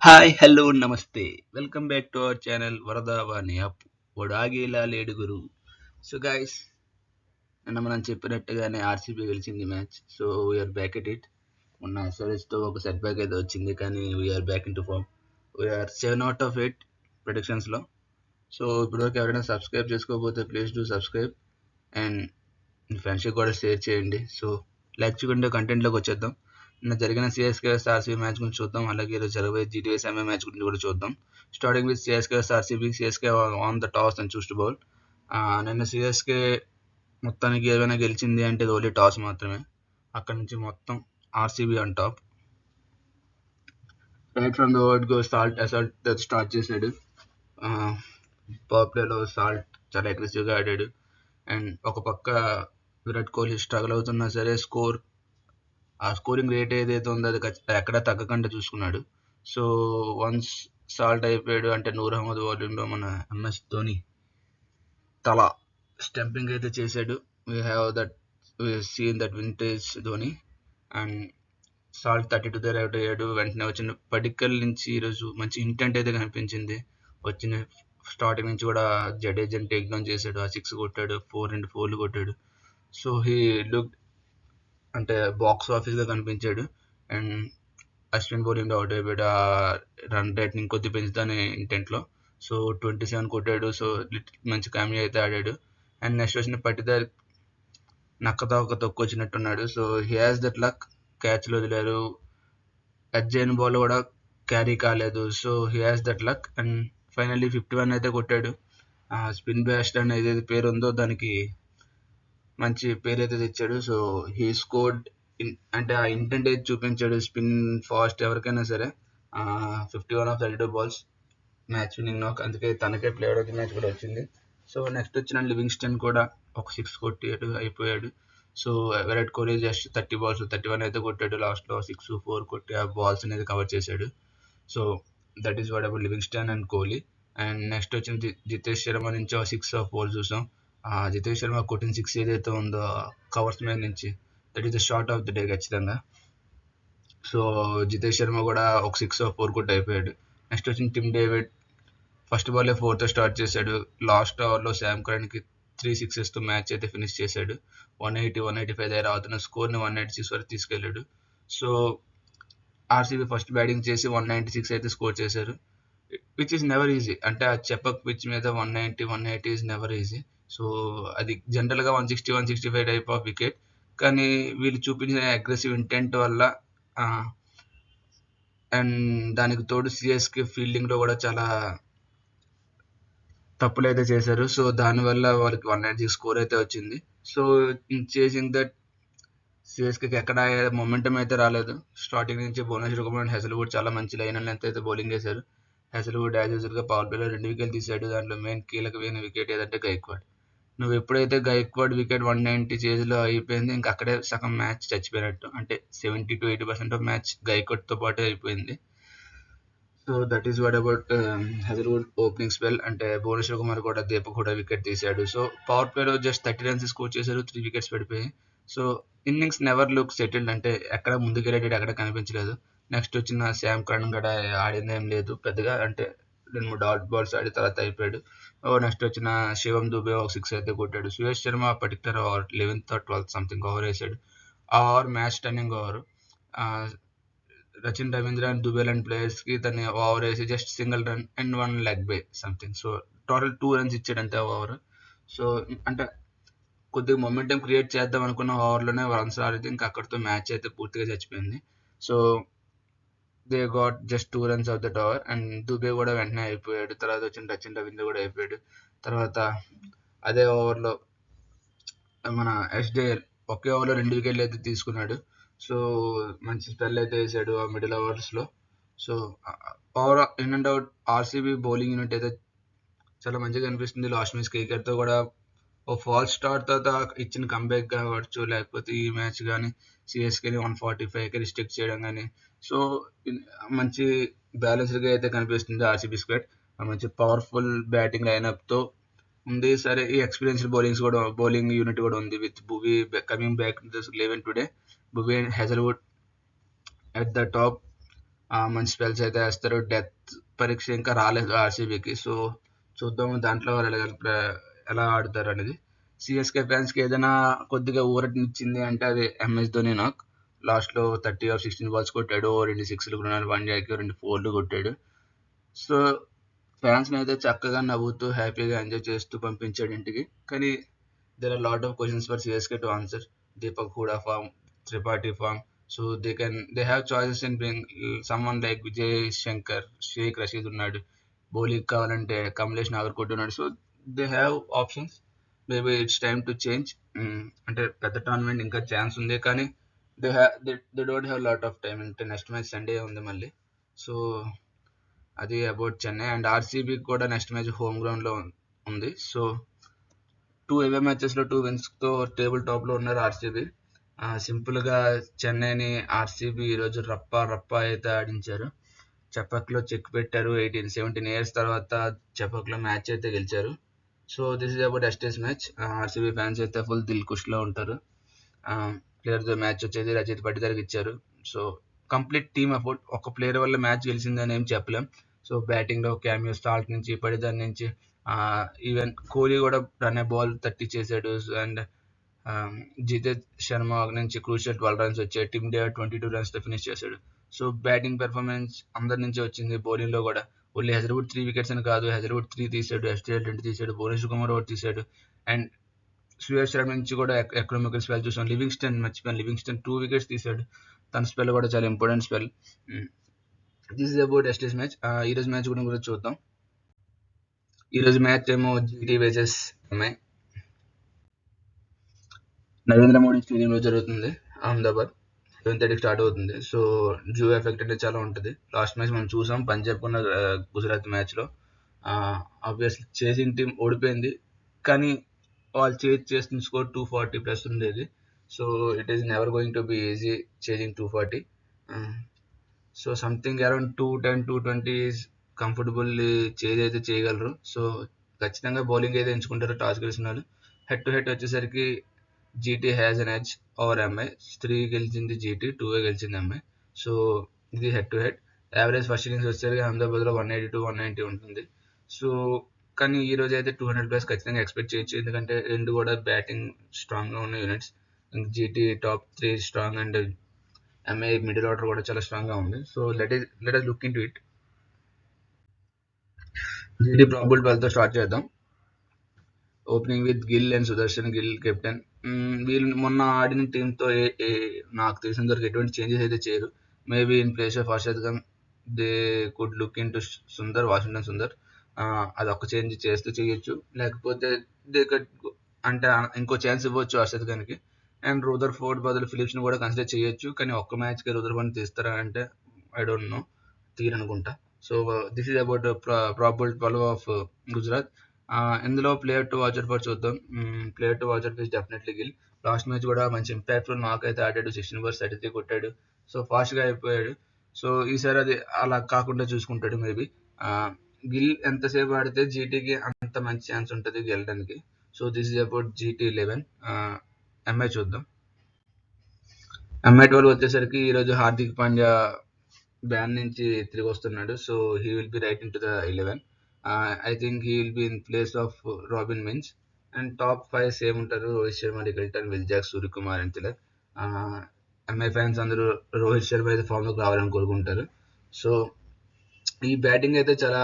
Hi hello నమస్తే welcome back to our channel Varadavani అప్ ఒడాగేలా లేడుగురు. సో గైస్, నిన్న మనం చెప్పినట్టుగానే ఆర్సీబీ గెలిచింది match. So we're back at it. మొన్న ఎస్ఆర్ఎస్తో ఒక సెట్ బ్యాక్ అయితే వచ్చింది, కానీ we're back in to form. We're 7/8 ప్రెడిక్షన్స్లో. సో ఇప్పటివరకు ఎవరైనా సబ్స్క్రైబ్ చేసుకోకపోతే ప్లీజ్ డూ సబ్స్క్రైబ్ అండ్ మీ ఫ్రెండ్స్కి కూడా షేర్ చేయండి. సో లైక్ చూడండి, కంటెంట్లోకి వచ్చేద్దాం. నిన్న జరిగిన సిఎస్కే వర్సెస్ ఆర్సీబీ మ్యాచ్ గురించి చూద్దాం. అలాగే ఈరోజు జరగబోయే జీటీఎస్ ఎంఐ మ్యాచ్ గురించి కూడా చూద్దాం. Starting with CSK versus RCB. CSK on the toss and choose to bowl. నిన్న సిఎస్కే మొత్తానికి ఏదైనా గెలిచింది అంటే ఓన్లీ టాస్ మాత్రమే. అక్కడ నుంచి మొత్తం RCB on top. Right from the word go assault start చేశాడు. పవర్ ప్లేలో సాల్ట్ చాలా అగ్రెసివ్గా ఆడాడు. అండ్ ఒక పక్క విరాట్ కోహ్లీ స్ట్రగుల్ అవుతున్నా సరే ఆ స్కోరింగ్ రేట్ ఏదైతే ఉందో అది ఎక్కడ తగ్గకుండా చూసుకున్నాడు. సో వన్స్ సాల్ట్ అయిపోయాడు అంటే నూర్ అహ్మద్ బౌలింగ్లో మన ఎంఎస్ ధోని తల స్టంపింగ్ అయితే చేశాడు. We seen that vintage Dhoni. And salt 32 దగ్గర అవుట్ అయ్యాడు. వెంటనే వచ్చిన పడిక్కల్ నుంచి ఈరోజు మంచి ఇంటెంట్ అయితే కనిపించింది. వచ్చిన స్టార్టింగ్ నుంచి కూడా జడేజాని టేక్ డౌన్ చేశాడు. ఆ 6 కొట్టాడు, 2 4 కొట్టాడు. సో హీ లుక్ అంటే బాక్స్ ఆఫీస్గా కనిపించాడు. అండ్ అశ్విన్ బౌలింగ్లో అవుట్ అయిపోయాడు. ఆ రన్ రేట్ని ఇంకొద్ది పెంచుతానే ఇంటెంట్లో. సో 27 కొట్టాడు. సో మంచి క్యామియో అయితే ఆడాడు. అండ్ నెక్స్ట్ వచ్చిన పట్టిదార్ నక్కతో ఒక తొక్కు వచ్చినట్టున్నాడు. So he has that luck. క్యాచ్లు వదిలారు. అజ్జైన్ బాల్ కూడా క్యారీ కాలేదు. So he has that luck. And finally 51 అయితే కొట్టాడు. స్పిన్ బ్యాస్ట్ అని ఏదైతే పేరు ఉందో దానికి మంచి పేరు అయితే తెచ్చాడు. సో హీ స్కోర్డ్ అంటే ఆ ఇంటెంట్ అయితే చూపించాడు. స్పిన్ ఫాస్ట్ ఎవరికైనా సరే 51 ఆఫ్ 32 బాల్స్ మ్యాచ్ విన్నింగ్ నాక్. అందుకే తనకే ప్లేయర్ ఆఫ్ ది మ్యాచ్ కూడా వచ్చింది. సో నెక్స్ట్ వచ్చిన లివింగ్స్టన్ కూడా ఒక 6 కొట్టాడు, అయిపోయాడు. So Virat Kohli just 30 balls 31 అయితే కొట్టాడు. లాస్ట్లో 6 4 కొట్టి ఆ బాల్స్ అనేది కవర్ చేశాడు. So that is what about Livingstone and Kohli. And next వచ్చిన జితేష్ శర్మ నుంచి 6 4 చూసాం. జితేష్ శర్మ కొట్టిన 6 ఏదైతే ఉందో కవర్స్ మీద నుంచి, that is the shot of the day ఖచ్చితంగా. సో జితేష్ శర్మ కూడా ఒక 6 4 కొట్టి అయిపోయాడు. నెక్స్ట్ వచ్చిన టిమ్ డేవిడ్ ఫస్ట్ బాల్ 4తో స్టార్ట్ చేశాడు. లాస్ట్ ఓవర్లో శామ్ కరణ్కి 3 6తో మ్యాచ్ అయితే ఫినిష్ చేశాడు. 180 185 దగ్గర అవుతున్న స్కోర్ని 196 వరకు తీసుకెళ్ళాడు. సో ఆర్సీబీ ఫస్ట్ బ్యాటింగ్ చేసి 196 అయితే స్కోర్ చేశారు. Which is never easy. అంటే ఆ చెప్పక్ పిచ్ మీద 190 180 ఈజ్ నెవర్ ఈజీ. సో అది జనరల్గా 160 165 టైప్ ఆఫ్ వికెట్. కానీ వీళ్ళు చూపించిన అగ్రెసివ్ ఇంటెంట్ వల్ల అండ్ దానికి తోడు సిఎస్కే ఫీల్డింగ్లో కూడా చాలా తప్పులు అయితే చేశారు. సో దానివల్ల వాళ్ళకి 196 స్కోర్ అయితే వచ్చింది. సో చేసింగ్ దట్ సిఎస్కేకి ఎక్కడ మొమెంటం అయితే రాలేదు. స్టార్టింగ్ నుంచి భువనేశ్వర్ కుమార్ అండ్ హెజల్వుడ్ చాలా మంచి లైన్ అండ్ లెంత్ అయితే బౌలింగ్ చేశారు. హెజల్వుడ్ యాజ్ యూజువల్గా పవర్ ప్లేలో 2 వికెట్లు తీశాడు. దాంట్లో మెయిన్ కీలకమైన వికెట్ ఏదంటే గైక్వాడ్. నువ్వు ఎప్పుడైతే గైక్వాడ్ వికెట్ 190 చేజ్లో అయిపోయింది, ఇంకా అక్కడే సగం మ్యాచ్ చచ్చిపోయినట్టు. అంటే 70 to 80% ఆఫ్ మ్యాచ్ గైక్వాడ్తో పాటే అయిపోయింది. So that is what about Hazlewood opening spell. అంటే భువనేశ్వర్ కుమార్ కూడా దీపక్ కూడా వికెట్ తీశాడు. సో పవర్ ప్లేలో జస్ట్ 30 రన్స్ స్కోర్ చేశారు. 3 వికెట్స్ పడిపోయాయి. So innings never look settled. అంటే ఎక్కడ ముందుకెళ్ళేటట్టు ఎక్కడ కనిపించలేదు. నెక్స్ట్ వచ్చిన శామ్ కరణ్ కూడా ఆడిందేం లేదు పెద్దగా. అంటే 2-3 డాట్ బాల్స్ ఆడి తర్వాత అయిపోయాడు. నెక్స్ట్ వచ్చిన శివం దుబే ఒక 6 అయితే కొట్టాడు. Suyash Sharma particular over 11th or 12th something over వేసాడు. ఆ over match turning over. Rachin Ravindra and Dube లాంటి ప్లేయర్స్కి తను ఓవర్ వేసి just single run and 1 leg bye something. So total 2 runs ఇచ్చాడు అంతే ఓవర్. సో అంటే కొద్దిగా మొమెంటం క్రియేట్ చేద్దాం అనుకున్న ఓవర్లోనే రన్స్ రాలేదు. ఇంకా అక్కడితో మ్యాచ్ అయితే పూర్తిగా చచ్చిపోయింది. So they got just 2 runs off that over. And Dube కూడా వెంటనే అయిపోయాడు. తర్వాత వచ్చిన రచిన్ రవీంద్ర కూడా అయిపోయాడు. తర్వాత అదే ఓవర్లో మన ఎస్డేఎల్ ఒకే ఓవర్లో 2 వికెట్లు అయితే తీసుకున్నాడు. సో మంచి స్పెల్ అయితే వేసాడు ఆ మిడిల్ ఓవర్స్లో. So over in and out RCB bowling unit అయితే చాలా మంచిగా అనిపిస్తుంది. లాస్ట్ మ్యాచ్ కేకేఆర్తో కూడా ఓ ఫాల్స్ స్టార్ట్ తర్వాత ఇచ్చిన కంబ్యాక్ కావచ్చు, లేకపోతే ఈ మ్యాచ్ కానీ సిఎస్కేని 145కి రిస్ట్రిక్ట్ చేయడం కానీ. సో మంచి బ్యాలెన్స్డ్గా అయితే కనిపిస్తుంది ఆర్సీబీ స్క్వాడ్. మంచి పవర్ఫుల్ బ్యాటింగ్ లైనప్తో ఉంది. సరే ఈ ఎక్స్పీరియన్స్డ్ బౌలింగ్ యూనిట్ కూడా ఉంది with Bhuvi coming back to this 11 today. Bhuvi and Hazlewood at the top. మంచి స్పెల్స్ అయితే వేస్తారు. డెత్ పరీక్ష ఇంకా రాలేదు ఆర్సీబీకి. సో చూద్దాము దాంట్లో వాళ్ళు ఎలా ఆడతారు అనేది. సిఎస్కే ఫ్యాన్స్కి ఏదైనా కొద్దిగా ఊరటనిచ్చింది అంటే అది ఎంఎస్ ధోని నాకు. లాస్ట్లో 30 or 16 బాల్స్ కొట్టాడు, 2 6లు కొట్టాడు, 1 జాకి 2 4లు కొట్టాడు. సో ఫ్యాన్స్ని అయితే చక్కగా నవ్వుతూ హ్యాపీగా ఎంజాయ్ చేస్తూ పంపించాడు ఇంటికి. కానీ there are a lot of questions for CSK to answer. Deepak Huda form, Tripathi form. So they have choices in bring someone like Vijay Shankar, Sheikh Rashid ఉన్నాడు, బౌలింగ్ కావాలంటే కమలేష్ నాగర్కోటి ఉన్నాడు. So they have options. Maybe it's time to change. అంటే పెద్ద tournament ఇంకా chance ఉంది, కానీ they don't have lot of time. అంటే next match Sunday ఉంది మళ్ళీ. సో అది అబౌట్ చెన్నై. అండ్ ఆర్సీబీకి కూడా నెక్స్ట్ మ్యాచ్ హోమ్ గ్రౌండ్లో ఉంది. సో 2 అవే మ్యాచెస్లో 2 విన్స్తో టేబుల్ టాప్లో ఉన్నారు ఆర్సీబీ. సింపుల్గా చెన్నైని ఆర్సీబీ ఈరోజు రప్ప అయితే ఆడించారు. చపక్లో చెక్ పెట్టారు. 17 ఇయర్స్ తర్వాత చపక్లో మ్యాచ్ అయితే గెలిచారు. So this is about yesterday's match. RCB fans అయితే ఫుల్ దిల్ ఖుష్లో ఉంటారు. ప్లేయర్తో మ్యాచ్ వచ్చేది రజిత్ పటిదార్కి ఇచ్చారు. So complete team effort. ఒక ప్లేయర్ వల్ల మ్యాచ్ గెలిచిందని ఏం చెప్పలేం. సో బ్యాటింగ్లో క్యామియో స్టార్ట్ నుంచి పటిదార్ నుంచి ఈవెన్ కోహ్లీ కూడా రన్ బాల్ 30 చేశాడు. అండ్ జితేష్ శర్మ నుంచి క్రూషియల్ 12 runs వచ్చాయి. టిమ్ డేవిడ్ 22 runsతో ఫినిష్ చేశాడు. సో బ్యాటింగ్ పెర్ఫార్మెన్స్ అందరి నుంచి వచ్చింది. బౌలింగ్లో కూడా ఓన్లీ హెజల్వుడ్ 3 వికెట్స్ అని కాదు, హెజల్వుడ్ 3 తీసాడు, ఎస్టీఎల్ 20 తీసాడు, భువనేశ్వర్ కుమార్ 1 తీసాడు. అండ్ సురేష్ శర్మ నుంచి కూడా ఎకనామికల్ స్పెల్ చూసాం. లివింగ్స్టన్ 2 వికెట్స్ తీసాడు. తన స్పెల్ కూడా చాలా important spell. This is about yesterday's match. ఈరోజు మ్యాచ్ కూడా చూద్దాం. ఈరోజు మ్యాచ్ ఏమో GT versus MI Narendra Modi స్టేడియంలో జరుగుతుంది. అహ్మదాబాద్ 7:30 స్టార్ట్ అవుతుంది. సో జూ ఎఫెక్ట్ అంటే చాలా ఉంటుంది. లాస్ట్ మ్యాచ్ మనం చూసాం పంజాబ్ ఉన్న గుజరాత్ మ్యాచ్లో. ఆబ్వియస్లీ చేసింగ్ టీం ఓడిపోయింది, కానీ వాళ్ళు చేస్తున్న స్కోర్ 240+ ఉండేది. So it is never going to be easy chasing 240. So something around 210, 220 comfortably chase అయితే చేయగలరు. సో ఖచ్చితంగా బౌలింగ్ అయితే ఎంచుకుంటారు టాస్ గెలిచిన వాళ్ళు. హెడ్ టు హెడ్ వచ్చేసరికి GT has an edge over MI. 3 గెలిచింది జీటీ, 2 గెలిచింది ఎంఐ. సో ఇది head to head. Average first innings వచ్చేసరికి అహ్మదాబాద్లో 182, 190 ఉంటుంది. సో కానీ ఈ రోజు అయితే 200+ ఖచ్చితంగా ఎక్స్పెక్ట్ చేయొచ్చు, ఎందుకంటే రెండు కూడా బ్యాటింగ్ స్ట్రాంగ్గా ఉన్న units. GT top 3 strong and MI middle order కూడా చాలా స్ట్రాంగ్గా ఉంది. So let us look in to it. GT probable 12తో స్టార్ట్ చేద్దాం. Opening with Gill and Sudarshan Gill captain. వీళ్ళు మొన్న ఆడిన టీంతో నాకు తెలిసిన వరకు ఎటువంటి చేంజెస్ అయితే చేయరు. Maybe in place of Harshad Khan they could look in to Washington Sundar. అదొక చేంజ్ చేస్తూ చేయొచ్చు, లేకపోతే దే కడ్ అంటే ఇంకో ఛాన్స్ ఇవ్వచ్చు హర్షద్ ఖాన్కి. అండ్ రూదర్ ఫోర్డ్ బదులు ఫిలిప్స్ని కూడా కన్సిడర్ చేయొచ్చు, కానీ ఒక్క మ్యాచ్కి రూదర్ ఫోర్డ్ తీస్తారా అంటే ఐ డోంట్ నో, తీరనుకుంటా. So this is about probable 12 of Gujarat. ఇందులో ప్లేయర్ టు వాచర్ ఫర్ చూద్దాం. Player to watcher for definitely Gill. Last match కూడా మంచి ఇంపాక్ట్ఫుల్ మార్క్ అయితే ఆడాడు. 16 overs 33 కొట్టాడు. సో ఫాస్ట్గా అయిపోయాడు. సో ఈసారి అది అలా కాకుండా చూసుకుంటాడు మేబీ. గిల్ ఎంతసేపు ఆడితే జీటీకి అంత మంచి ఛాన్స్ ఉంటుంది గెలడానికి. So this is about GT 11. MI చూద్దాం. ఎంఐ 12 వచ్చేసరికి ఈరోజు హార్దిక్ పాండ్యా బ్యాన్ నుంచి తిరిగి వస్తున్నాడు. So he will be right in to the 11. I think he will be in place of Robin Mins. And top 5 same ఉంటారు. Rohit Sharma, Rickelton, Will Jacks, Suryakumar and Tilak. MI fans అందరూ రోహిత్ శర్మ అయితే ఫామ్లోకి రావాలని కోరుకుంటారు. సో ఈ బ్యాటింగ్ అయితే చాలా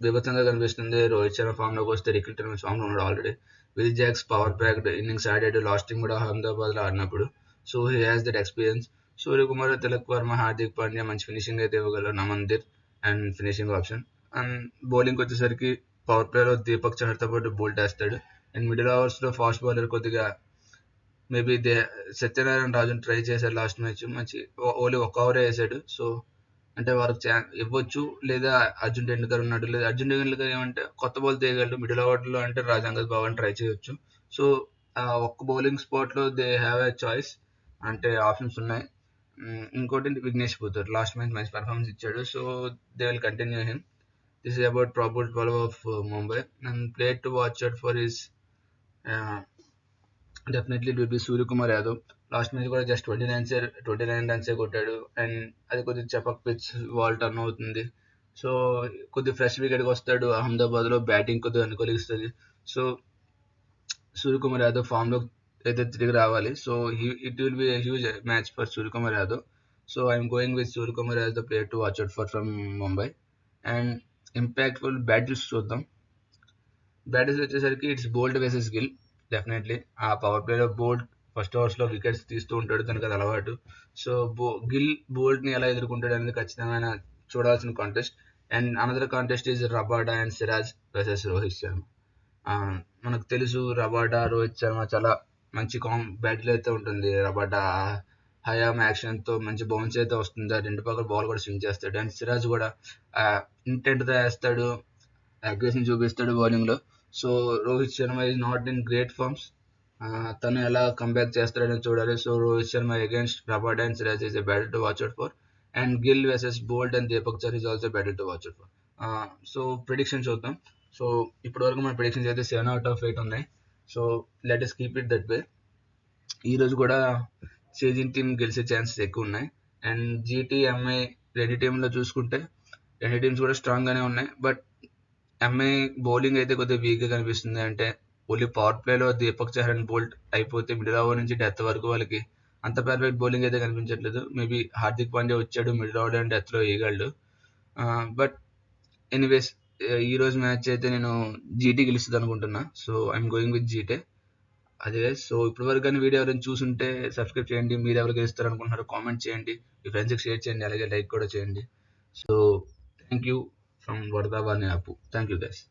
విభత్సంగా కనిపిస్తుంది. రోహిత్ శర్మ ఫామ్లోకి వస్తే నికల్టన్ ఫామ్లో ఉన్నాడు already. Will Jacks power packed innings ఆడాడు లాస్ట్ టైం కూడా అహ్మదాబాద్లో ఆడినప్పుడు. So he has that experience. Suryakumar, Tilak Varma, Hardik Pandya మంచి ఫినిషింగ్ అయితే ఇవ్వగలరు. Naman Dhir and finishing option. And bowling వచ్చేసరికి పవర్ ప్లేలో దీపక్ చహర్తో పాటు బోల్ట్ వేస్తాడు. అండ్ మిడిల్ ఓవర్స్లో ఫాస్ట్ బౌలర్ కొద్దిగా మేబీ సత్యనారాయణ రాజుని ట్రై చేశారు లాస్ట్ మ్యాచ్. మంచి ఓన్లీ 1 ఓవరే వేసాడు. సో అంటే వారికి ఇవ్వచ్చు, లేదా అర్జున్ టెండూల్కర్ ఉన్నాడు. లేదా అర్జున్ టెండూల్కర్ ఏమంటే కొత్త బాల్ తీయగలడు. మిడిల్ ఓవర్లో అంటే రాజాంగత్ బాబుని ట్రై చేయొచ్చు. సో ఒక్క బౌలింగ్ స్పాట్లో దే హ్యావ్ ఎ చాయిస్, అంటే ఆప్షన్స్ ఉన్నాయి. ఇంకోటి విఘ్నేష్ పుత్తూర్ లాస్ట్ మ్యాచ్ మంచి పర్ఫార్మెన్స్ ఇచ్చాడు. So they will continue him. This is about probable 12 of Mumbai. And player to watch out for is definitely it will be Suryakumar Yadav. Last match కూడా just 29 రన్సే కొట్టాడు. And అది కొద్దిగా చపక్ pitch, ball turn అవుతుంది. So కొద్దిగా fresh వికెట్కి వస్తాడు. అహ్మదాబాద్లో batting కొద్దిగా అనుకూలిస్తుంది. So Suryakumar Yadav ఫామ్లో అయితే తిరిగి రావాలి. So it will be huge match for Suryakumar Yadav. So I'm going with Suryakumar as the player to watch out for from Mumbai. And impactful battles చూద్దాం. బ్యాటిల్స్ వచ్చేసరికి it's Boult versus Gill. Definitely ఆ పవర్ ప్లేలో బోల్ట్ ఫస్ట్ ఓవర్స్లో wickets తీస్తూ ఉంటాడు, తనకు అది అలవాటు. సో గిల్ బోల్ట్ని ఎలా ఎదుర్కొంటాడు అనేది ఖచ్చితమైన చూడాల్సిన contest. And another contest is Rabada and Siraj versus Rohit Sharma. మనకు తెలుసు రబాడా, రోహిత్ శర్మ చాలా మంచి బ్యాటిల్ అయితే ఉంటుంది. రబాడా హయామ్ యాక్షన్తో మంచి బౌన్స్ అయితే వస్తుంది. ఆ రెండు పక్కల బాల్ కూడా స్వింగ్ చేస్తాడు. అండ్ సిరాజ్ కూడా ఇంటెంట్తో వేస్తాడు, అగ్రెషన్ చూపిస్తాడు బౌలింగ్లో. So Rohit Sharma is not in great forms. తను ఎలా కంబ్యాక్ చేస్తాడని చూడాలి. So Rohit Sharma against Rabada and Siraj is a battle to watch out for. And Gill versus Boult and Deepak Chahar is also battle to watch out for. So prediction చూద్దాం. So ఇప్పటివరకు మన predictions అయితే 7/8 ఉన్నాయి. So let us keep it that way. ఈరోజు కూడా chasing team గెలిచే chances ఎక్కువ ఉన్నాయి. అండ్ జీటీ, ఎంఐ రెండు టీంలో చూసుకుంటే రెండు టీమ్స్ కూడా స్ట్రాంగ్గానే ఉన్నాయి. బట్ ఎంఐ బౌలింగ్ అయితే కొద్దిగా వీక్గా కనిపిస్తుంది. అంటే ఓన్లీ పవర్ ప్లేలో దీపక్ చహర్ అండ్ బోల్ట్ అయిపోతే మిడిల్ ఓవర్ నుంచి డెత్ వరకు వాళ్ళకి అంత పర్ఫెక్ట్ బౌలింగ్ అయితే కనిపించట్లేదు. మేబీ హార్దిక్ పాండ్యా వచ్చాడు, మిడిల్ ఓవర్ అండ్ డెత్లో వేయగలడు. బట్ ఎనీవేస్ ఈ రోజు మ్యాచ్ అయితే నేను జీటీ గెలుస్తుంది అనుకుంటున్నా. So I'm going with GT. అదే సో ఇప్పటివరకు కానీ వీడియో ఎవరైనా చూసుంటే సబ్స్క్రైబ్ చేయండి. మీరు ఎవరు గెలుస్తారు అనుకుంటున్నారో కామెంట్ చేయండి, మీ ఫ్రెండ్స్కి షేర్ చేయండి, అలాగే లైక్ కూడా చేయండి. సో థ్యాంక్ యూ ఫ్రమ్ వరదాబాని అప్పు. Thank you guys.